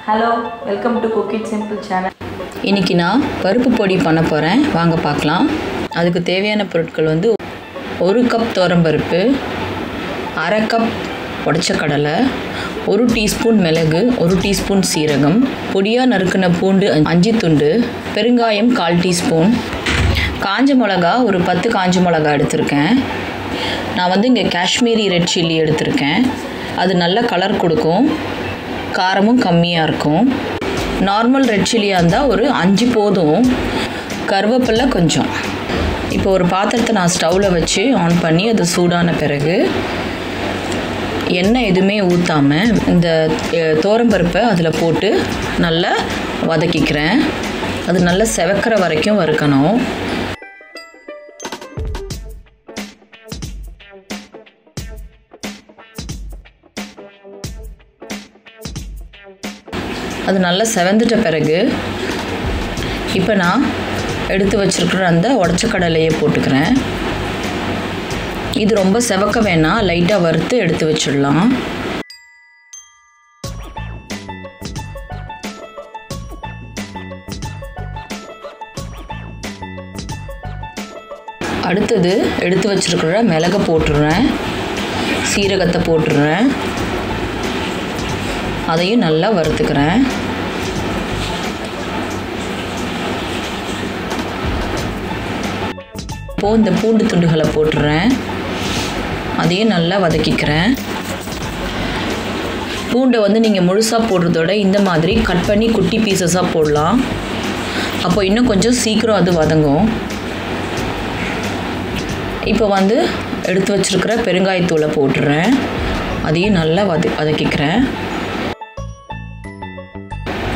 Hello, welcome to Cook It Simple channel. இன்னைக்கு நான் பருப்பு பொடி பண்ண போறேன். வாங்க பார்க்கலாம். அதுக்கு தேவையான பொருட்கள் வந்து 1 கப் துவரம்பருப்பு, 1/2 கப் உடைச்ச கடலை, 1 டீஸ்பூன் மிளகு, 1 டீஸ்பூன் சீரகம், பொடியா நறுக்கின பூண்டு 5 துண்டு, பெருங்காயம் 1/4 டீஸ்பூன், காஞ்ச மிளகா ஒரு 10 காஞ்ச மிளகா எடுத்துர்க்கேன். நான் வந்து இங்க காஷ்மீரி ரெட் சில்லி எடுத்துர்க்கேன். அது நல்ல கலர் கொடுக்கும். காரமும் கம்மியா இருக்கும். நார்மல் ரெட் சில்லியா இருந்தா ஒரு 5 போதும். கருவேப்பிலை கொஞ்சம். இப்போ ஒரு பாத்திரத்தை நான் ஸ்டவ்ல வச்சு ஆன் பண்ணி அது சூடான பிறகு எண்ணெய் எதுமே ஊத்தாம இந்த துவரம்பருப்பை அதுல போட்டு நல்லா வதக்கிக்கிறேன். அது நல்லா செவக்கற வரைக்கும் வறுக்கணும். அது நல்லா செவந்துட்ட பிறகு இப்போ நான் எடுத்து வச்சிருக்கிற அந்த உடைச்ச கடலையை போட்டுக்கிறேன். இது ரொம்ப செவக்க வேணாம், லைட்டா வறுத்து எடுத்து வச்சிடலாம். அடுத்தது எடுத்து வச்சிருக்கிற மிளகை போட்டுறேன். சீரகத்தை போட்டுறேன். அதையும் நல்லா வறுத்துக்கிறேன். இப்போ இந்த பூண்டு துண்டுகளை போட்டுறேன். அதையும் நல்லா வதக்கிக்கிறேன். பூண்டை வந்து நீங்க முழுசா போடுறதோட இந்த மாதிரி கட் பண்ணி குட்டி பீசஸா போடலாம். அப்போ இன்னும் கொஞ்சம் சீக்கிரம் அது வதங்கும். இப்போ வந்து எடுத்து வச்சிருக்கிற பெருங்காயத்தூளை போட்டுறேன். அதையும் நல்லா வதக்கிக்கிறேன்.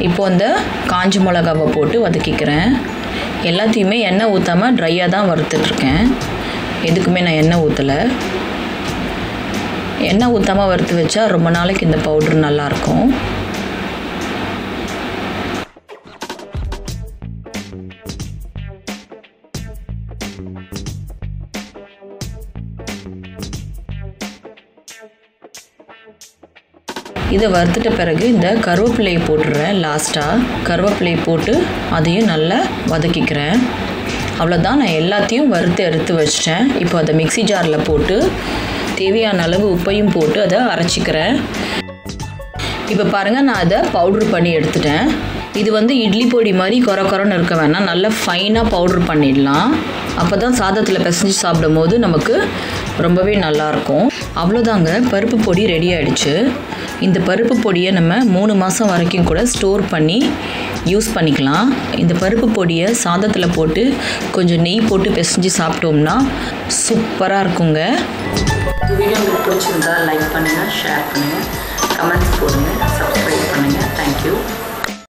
இப்போ அந்த காஞ்ச மிளகாவை போட்டு வதக்கிக்கிறேன். எல்லாத்தையுமே எண்ணெய் ஊத்தாம ட்ரையா தான் வறுத்துட்டு இருக்கேன். எதுக்குமே நான் எண்ணெய் ஊத்தல. எண்ணெய் ஊத்தாம வறுத்து வச்சா ரொம்ப நாளைக்கு இந்த பவுடர் நல்லா இருக்கும். இதை வறுத்துட்ட பிறகு இந்த கருவேப்பிலையை போட்டுறேன். லாஸ்டா கருவேப்பிலையை போட்டு அதையும் நல்லா வதக்கிக்கிறேன். அவ்வளவுதான், நான் எல்லாத்தையும் வறுத்து எடுத்து வச்சிட்டேன். இப்போ அதை மிக்ஸி ஜார்ல போட்டு தேவையான அளவு உப்பையும் போட்டு அதை அரைச்சிக்கிறேன். இப்போ பாருங்க, நான் அதை பவுடர் பண்ணி எடுத்துட்டேன். இது வந்து இட்லி பொடி மாதிரி கொரகொரன்னு இருக்க வேணாம், நல்லா ஃபைனா பவுடர் பண்ணிடலாம். அப்பதான் சாதத்துல பிசைஞ்சு சாப்பிடும்போது நமக்கு ரொம்பவே நல்லா இருக்கும். அவ்வளவுதாங்க, பருப்பு பொடி ரெடி ஆயிடுச்சு. இந்த பருப்பு பொடியை நம்ம 3 மாசம் வரைக்கும் கூட ஸ்டோர் பண்ணி யூஸ் பண்ணிக்கலாம். இந்த பருப்பு பொடியை சாதத்துல போட்டு கொஞ்சம் நெய் போட்டு பிசைஞ்சு சாப்பிட்டோம்னா சூப்பரா இருக்குங்க. இந்த வீடியோ உங்களுக்கு பிடிச்சிருந்தா லைக் பண்ணுங்க, ஷேர் பண்ணுங்க, கமெண்ட்ஸ் போடுங்க, சப்ஸ்கிரைப் பண்ணுங்க. Thank you.